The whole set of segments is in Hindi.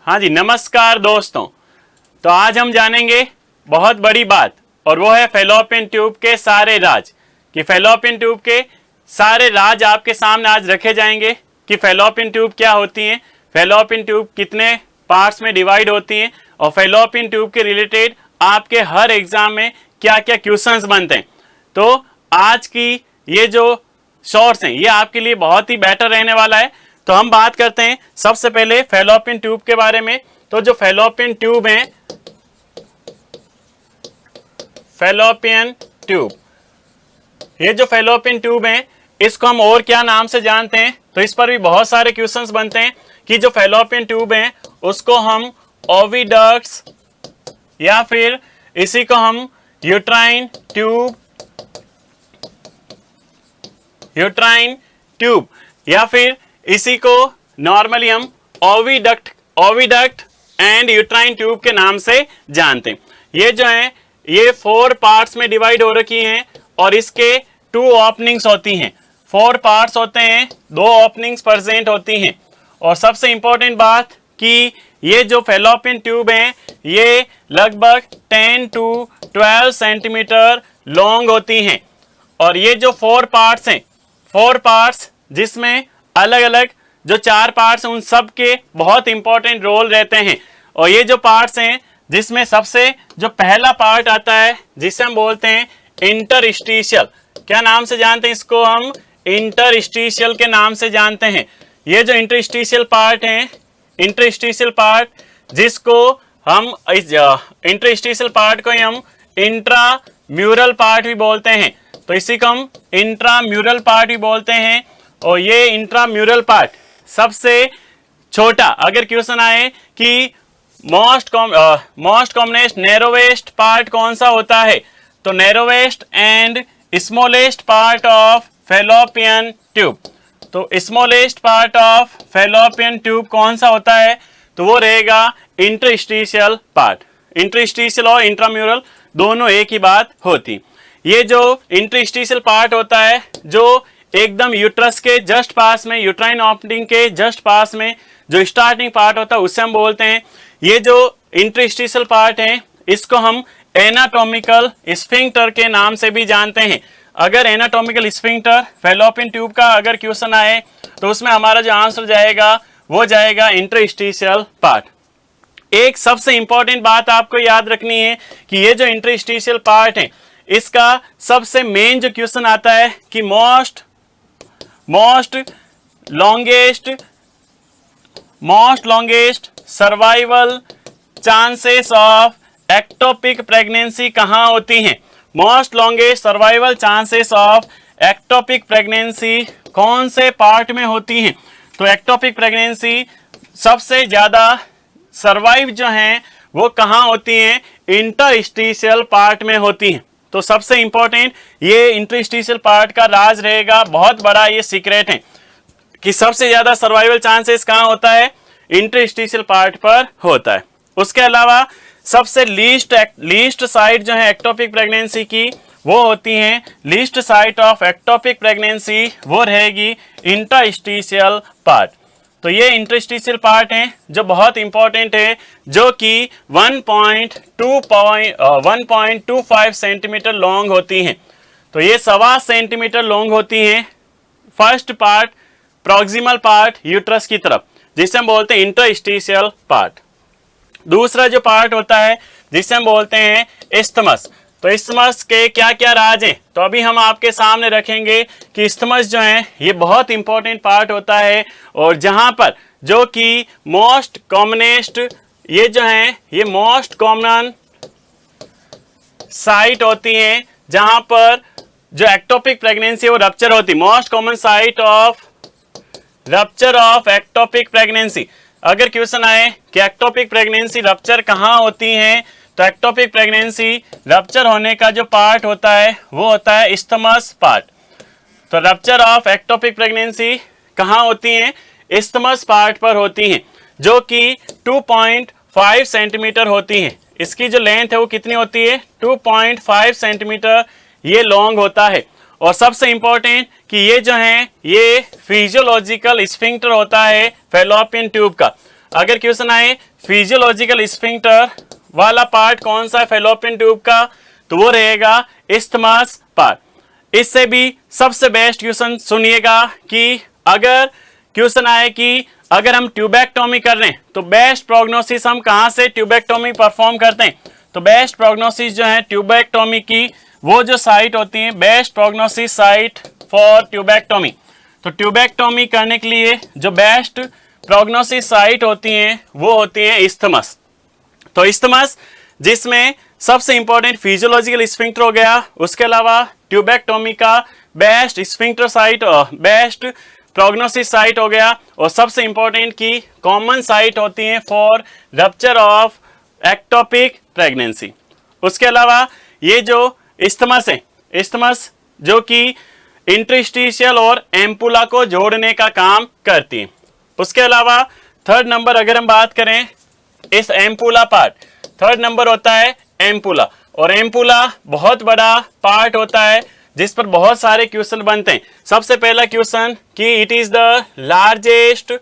हाँ जी, नमस्कार दोस्तों। तो आज हम जानेंगे बहुत बड़ी बात, और वो है फैलोपियन ट्यूब के सारे राज। कि फैलोपियन ट्यूब के सारे राज आपके सामने आज रखे जाएंगे कि फैलोपियन ट्यूब क्या होती है, फैलोपियन ट्यूब कितने पार्ट्स में डिवाइड होती हैं, और फैलोपियन ट्यूब के रिलेटेड आपके हर एग्जाम में क्या क्या क्वेश्चंस बनते हैं। तो आज की ये जो शॉर्ट्स हैं ये आपके लिए बहुत ही बेटर रहने वाला है। तो हम बात करते हैं सबसे पहले फैलोपियन ट्यूब के बारे में। तो जो फैलोपियन ट्यूब है, फैलोपियन ट्यूब, ये जो फैलोपियन ट्यूब है इसको हम और क्या नाम से जानते हैं, तो इस पर भी बहुत सारे क्वेश्चंस बनते हैं कि जो फैलोपियन ट्यूब है उसको हम ओविडक्ट्स या फिर इसी को हम यूट्राइन ट्यूब या फिर इसी को नॉर्मली हम ओविडक्ट एंड यूट्राइन ट्यूब के नाम से जानते हैं। ये जो है ये 4 पार्ट्स में डिवाइड हो रखी हैं और इसके 2 ओपनिंग्स होती हैं। 4 पार्ट्स होते हैं, 2 ओपनिंग्स प्रेजेंट होती हैं। और सबसे इंपॉर्टेंट बात कि ये जो फैलोपियन ट्यूब है ये लगभग 10 to 12 सेंटीमीटर लॉन्ग होती हैं। और ये जो 4 पार्ट्स हैं, 4 पार्ट्स जिसमें अलग अलग जो 4 पार्ट्स हैं उन सब के बहुत इंपॉर्टेंट रोल रहते हैं। और ये जो पार्ट्स हैं जिसमें सबसे जो पहला पार्ट आता है जिसे हम बोलते हैं इंटरस्टिशियल, क्या नाम से जानते हैं इसको? हम इंटरस्टिशियल के नाम से जानते हैं। ये जो इंटरस्टिशियल पार्ट है, इंटरस्टिशियल पार्ट जिसको हम इंटरस्टिशियल पार्ट को ही हम इंट्राम्यूरल पार्ट भी बोलते हैं। तो इसी को हम इंट्राम्यूरल पार्ट भी बोलते हैं। और ये इंट्राम्यूरल पार्ट सबसे छोटा, अगर क्वेश्चन आए कि मोस्ट कॉमनेस्ट नैरोवेस्ट पार्ट कौन सा होता है, तो narrowest and smallest part of fallopian tube. तो smallest part of fallopian tube कौन सा होता है, तो वो रहेगा इंटरस्टिशियल पार्ट। इंटरस्टिशियल और इंट्राम्यूरल दोनों एक ही बात होती। ये जो इंटरस्टिशियल पार्ट होता है जो एकदम यूट्रस के जस्ट पास में, यूट्राइन ओपनिंग के जस्ट पास में जो स्टार्टिंग पार्ट होता है उसे हम बोलते हैं। ये जो इंटरस्टिशियल पार्ट है इसको हम एनाटॉमिकल स्फिंक्टर के नाम से भी जानते हैं। अगर एनाटॉमिकल स्फिंक्टर फैलोपियन ट्यूब का अगर क्वेश्चन आए तो उसमें हमारा जो आंसर जाएगा वो जाएगा इंटरस्टिशियल पार्ट। एक सबसे इंपॉर्टेंट बात आपको याद रखनी है कि ये जो इंटरस्टिशियल पार्ट है इसका सबसे मेन जो क्वेश्चन आता है कि most longest survival chances of ectopic pregnancy कहाँ होती हैं? Most longest survival chances of ectopic pregnancy कौन से पार्ट में होती हैं? तो एक्टोपिक प्रेगनेंसी सबसे ज्यादा सर्वाइव जो हैं वो कहाँ होती हैं? इंटरस्टिशियल पार्ट में होती हैं। तो सबसे इंपॉर्टेंट ये इंटरस्टिशियल पार्ट का राज रहेगा, बहुत बड़ा ये सीक्रेट है कि सबसे ज्यादा सर्वाइवल चांसेस कहाँ होता है? इंटरस्टिशियल पार्ट पर होता है। उसके अलावा सबसे लीस्ट साइट जो है एक्टोपिक प्रेगनेंसी की वो होती है, least site of ectopic pregnancy वो रहेगी इंटरस्टिशियल पार्ट। तो ये इंटरस्टिशियल पार्ट है जो बहुत इंपॉर्टेंट है, जो कि 1.25 सेंटीमीटर लॉन्ग होती हैं। तो ये 1.25 सेंटीमीटर लॉन्ग होती हैं। First part proximal part uterus की तरफ जिसे हम बोलते हैं इंटरस्टिशियल पार्ट। दूसरा जो पार्ट होता है जिसे हम बोलते हैं इस्थमस। तो इस्थमस के क्या क्या राज हैं, तो अभी हम आपके सामने रखेंगे कि इस्थमस जो है ये बहुत इंपॉर्टेंट पार्ट होता है। और जहां पर जो कि मोस्ट कॉमनेस्ट, ये जो है ये मोस्ट कॉमन साइट होती है जहां पर जो एक्टोपिक प्रेगनेंसी वो रप्चर होती है। Most common site of rupture of ectopic pregnancy. अगर क्वेश्चन आए कि एक्टोपिक प्रेगनेंसी रप्चर कहाँ होती है, तो एक्टोपिक प्रेगनेंसी रप्चर होने का जो पार्ट होता है वो होता है इस्थमस पार्ट। तो रप्चर ऑफ एक्टोपिक प्रेगनेंसी कहाँ होती है? इस्थमस पार्ट पर होती हैं, जो कि 2.5 सेंटीमीटर होती हैं। इसकी जो लेंथ है वो कितनी होती है? 2.5 सेंटीमीटर ये लॉन्ग होता है। और सबसे इंपॉर्टेंट कि ये जो है ये फिजियोलॉजिकल स्फिंक्टर होता है फैलोपियन ट्यूब का। अगर क्वेश्चन आए फिजियोलॉजिकल स्फिंक्टर वाला पार्ट कौन सा है फैलोपियन ट्यूब का, तो वो रहेगा इस्थमस पार्ट। इससे भी सबसे बेस्ट क्वेश्चन सुनिएगा कि अगर क्वेश्चन आए कि अगर हम ट्यूबेक्टोमी कर रहे हैं तो बेस्ट प्रोग्नोसिस हम कहां से ट्यूबेक्टोमी परफॉर्म करते हैं, तो बेस्ट प्रोग्नोसिस जो है ट्यूबेक्टोमी की वो जो साइट होती है best prognosis site for tubectomy, तो ट्यूबेक्टोमी करने के लिए जो बेस्ट प्रोग्नोसिस साइट होती हैं वो होती है इस्थमस। तो इस्थमस जिसमें सबसे इंपॉर्टेंट फिजियोलॉजिकल स्फिंक्टर हो गया, उसके अलावा ट्यूबेक्टोमी का best sphincter site best prognosis site हो गया, और सबसे इंपॉर्टेंट की कॉमन साइट होती है for rupture of ectopic pregnancy. उसके अलावा ये जो इस्थमस है, इस्थमस जो कि इंटरस्टिशियल और एम्पुला को जोड़ने का काम करती है। उसके अलावा थर्ड नंबर अगर हम बात करें इस एम्पुला पार्ट, थर्ड नंबर होता है एम्पुला, और एम्पुला बहुत बड़ा पार्ट होता है जिस पर बहुत सारे क्वेश्चन बनते हैं। सबसे पहला क्वेश्चन कि it is the largest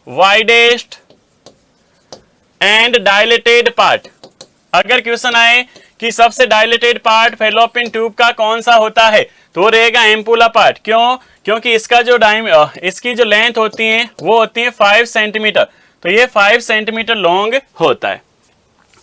widest and dilated part. अगर क्वेश्चन आए कि सबसे डायलेटेड पार्ट फैलोपियन ट्यूब का कौन सा होता है, तो वो रहेगा एम्पुला पार्ट। क्यों? क्योंकि इसका जो इसकी जो लेंथ होती है वो होती है 5 सेंटीमीटर, तो ये 5 सेंटीमीटर लॉन्ग होता है।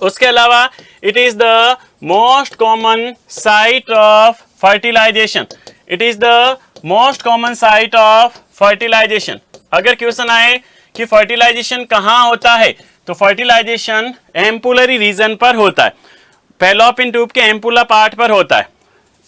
उसके अलावा it is the most common site of fertilization, it is the most common site of fertilization. अगर क्वेश्चन आए कि फर्टिलाइजेशन कहाँ होता है, तो फर्टिलाइजेशन एम्पुलरी रीजन पर होता है, फैलोपियन ट्यूब के एम्पुला पार्ट पर होता है।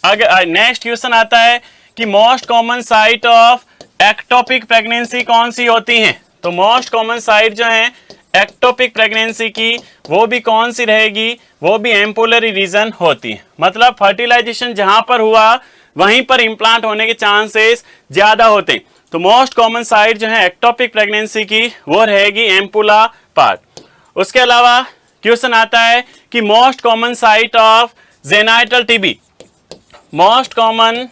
अगर नेक्स्ट क्वेश्चन आता है कि most common site of ectopic pregnancy कौन सी होती है, तो मोस्ट कॉमन साइट जो है एक्टोपिक प्रेगनेंसी की वो भी कौन सी रहेगी, वो भी एम्पुलरी रीजन होती है। मतलब फर्टिलाइजेशन जहां पर हुआ वहीं पर इम्प्लांट होने के चांसेस ज्यादा होते हैं। तो मोस्ट कॉमन साइट जो है एक्टोपिक प्रेगनेंसी की वो रहेगी एम्पुला पार्ट। उसके अलावा क्वेश्चन आता है कि most common site of genital TB, most common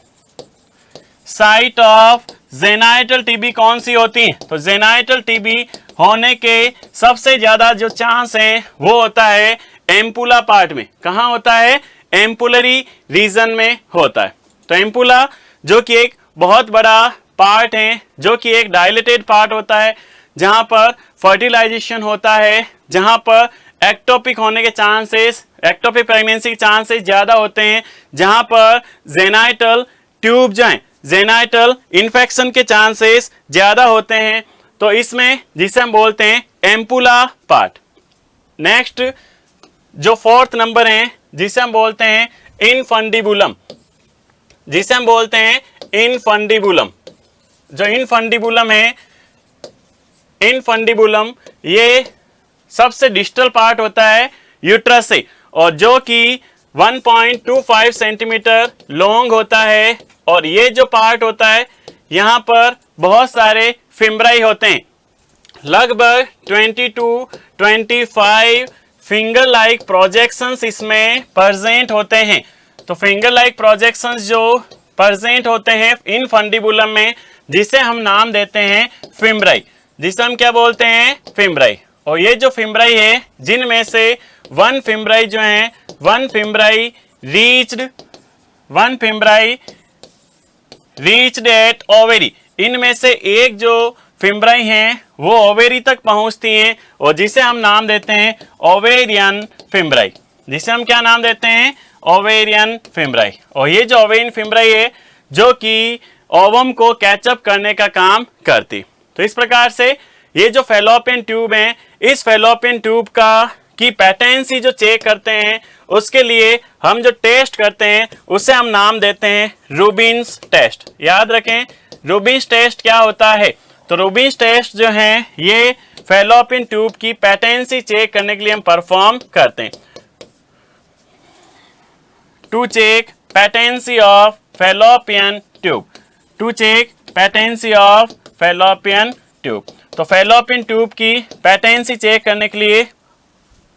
site of genital TB कौन सी होती है, तो जेनाइटल टीबी होने के सबसे ज्यादा जो चांस है वो होता है एम्पुला पार्ट में। कहाँ होता है? एम्पुलरी रीजन में होता है। तो एम्पुला जो कि एक बहुत बड़ा पार्ट है, जो कि एक डायलेटेड पार्ट होता है, जहां पर फर्टिलाइजेशन होता है, जहां पर एक्टोपिक होने के चांसेस, एक्टोपिक प्रेगनेंसी के चांसेस ज्यादा होते हैं, जहां पर जेनाइटल ट्यूब जो है जेनाइटल इन्फेक्शन के चांसेस ज्यादा होते हैं। तो इसमें जिसे हम बोलते हैं एम्पुला पार्ट। नेक्स्ट जो फोर्थ नंबर है जिसे हम बोलते हैं इनफंडिबुलम, जिसे हम बोलते हैं इनफंडिबुलम। जो इनफंडिबुलम है, इनफंडिबुलम ये सबसे डिस्टल पार्ट होता है यूट्रस से, और जो कि 1.25 सेंटीमीटर लॉन्ग होता है, और ये जो पार्ट होता है यहाँ पर बहुत सारे फिम्ब्राई होते हैं, लगभग 20 to 25 फिंगर लाइक प्रोजेक्शंस इसमें प्रेजेंट होते हैं। तो फिंगर लाइक प्रोजेक्शंस जो प्रेजेंट होते हैं इनफंडिबुलम में, जिसे हम नाम देते हैं फिम्ब्राई, जिसे हम क्या बोलते हैं? फिम्ब्राई। और ये जो फिम्ब्राई है, जिनमें से वन फिम्ब्राई जो है, वन फिम्ब्राई रीच्ड एट ओवेरी, इनमें से एक जो फिम्ब्राई हैं वो ओवेरी तक पहुंचती हैं, और जिसे हम नाम देते हैं ओवेरियन फिम्ब्राई, जिसे हम क्या नाम देते हैं? ओवेरियन फिम्ब्राई। और ये जो ओवेरियन फिम्ब्राई है जो कि ओवम को कैचअप करने का काम करती। तो इस प्रकार से ये जो फैलोपियन ट्यूब है, इस फैलोपियन ट्यूब का की पैटेंसी जो चेक करते हैं, उसके लिए हम जो टेस्ट करते हैं उसे हम नाम देते हैं रूबिन्स टेस्ट। याद रखें रूबिन्स टेस्ट क्या होता है। तो रूबिन्स टेस्ट जो है ये फैलोपियन ट्यूब की पैटेंसी चेक करने के लिए हम परफॉर्म करते हैं। To check patency of fallopian tube, to check patency of fallopian tube. तो फैलोपियन ट्यूब की पैटेंसी चेक करने के लिए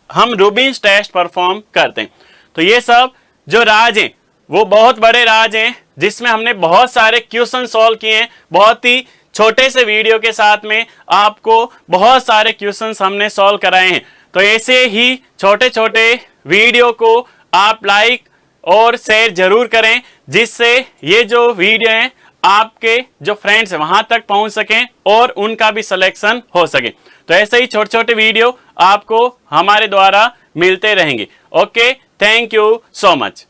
हम रूबिन्स टेस्ट परफॉर्म करते हैं। तो ये सब जो राज हैं वो बहुत बड़े राज हैं, जिसमें हमने बहुत सारे क्वेश्चन सॉल्व किए हैं, बहुत ही छोटे से वीडियो के साथ में आपको बहुत सारे क्वेश्चंस हमने सॉल्व कराए हैं। तो ऐसे ही छोटे छोटे वीडियो को आप लाइक और शेयर जरूर करें, जिससे ये जो वीडियो हैं आपके जो फ्रेंड्स हैं वहां तक पहुंच सकें और उनका भी सिलेक्शन हो सके। तो ऐसे ही छोटे छोटे वीडियो आपको हमारे द्वारा मिलते रहेंगे। Okay, thank you so much.